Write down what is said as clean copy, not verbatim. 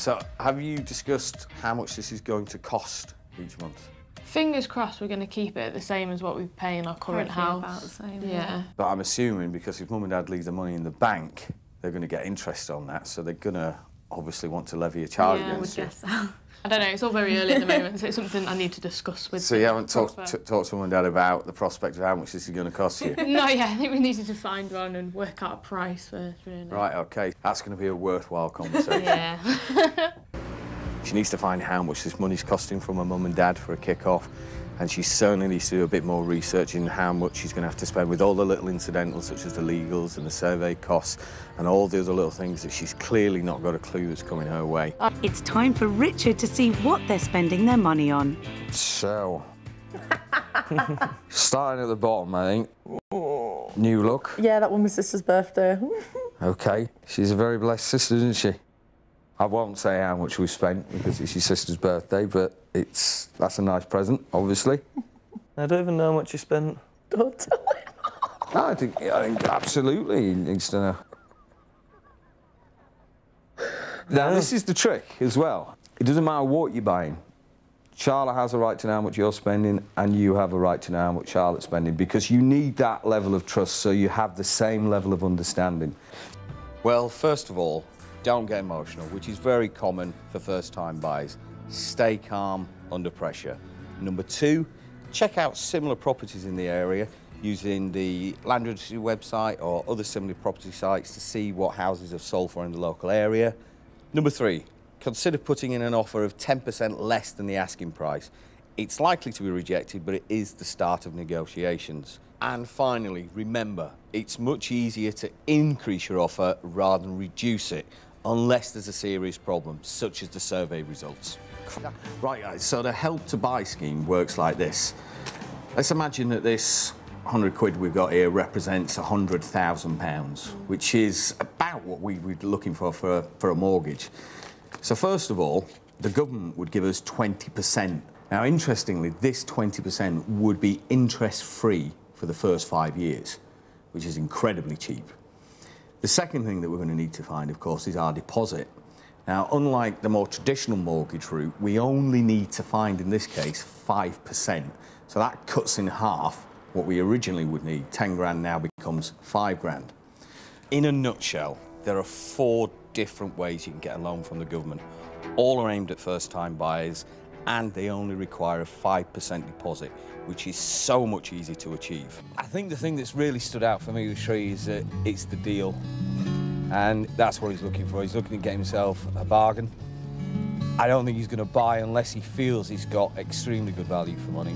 So, have you discussed how much this is going to cost each month? Fingers crossed we're going to keep it the same as what we pay in our current house. About the same, yeah. But I'm assuming because if Mum and Dad leave the money in the bank, they're going to get interest on that, so they're going to obviously want to levy a charge against you. I would guess so. I don't know, it's all very early at the moment, so it's something I need to discuss with So you haven't talked to Mum and Dad about the prospect of how much this is going to cost you? No, yeah, I think we needed to find one and work out a price first, really. Right, OK. That's going to be a worthwhile conversation. Yeah. She needs to find how much this money's costing from her mum and dad for a kick-off, and she certainly needs to do a bit more research in how much she's going to have to spend with all the little incidentals, such as the legals and the survey costs, and all the other little things that she's clearly not got a clue that's coming her way. It's time for Richard to see what they're spending their money on. So, starting at the bottom, I think. New look. Yeah, that was my sister's birthday. OK. She's a very blessed sister, isn't she? I won't say how much we spent because it's your sister's birthday, but that's a nice present, obviously. I don't even know how much you spent. Don't tell him. No, I think absolutely he needs to know. Now, this is the trick as well. It doesn't matter what you're buying. Charlotte has a right to know how much you're spending, and you have a right to know how much Charlotte's spending, because you need that level of trust so you have the same level of understanding. Well, first of all, don't get emotional, which is very common for first-time buyers. Stay calm under pressure. Number 2, check out similar properties in the area using the Land Registry website or other similar property sites to see what houses have sold for in the local area. Number 3, consider putting in an offer of 10% less than the asking price. It's likely to be rejected, but it is the start of negotiations. And finally, remember, it's much easier to increase your offer rather than reduce it, unless there's a serious problem, such as the survey results. Right, guys, so the Help to Buy scheme works like this. Let's imagine that this 100 quid we've got here represents £100,000, which is about what we were looking for a mortgage. So first of all, the government would give us 20%. Now, interestingly, this 20% would be interest-free for the first 5 years, which is incredibly cheap. The second thing that we're going to need to find, of course, is our deposit. Now, unlike the more traditional mortgage route, we only need to find, in this case, 5%. So that cuts in half what we originally would need. 10 grand now becomes 5 grand. In a nutshell, there are 4 different ways you can get a loan from the government. All are aimed at first-time buyers, and they only require a 5% deposit, which is so much easier to achieve. I think the thing that's really stood out for me with Shree is that it's the deal. And that's what he's looking for. He's looking to get himself a bargain. I don't think he's going to buy unless he feels he's got extremely good value for money.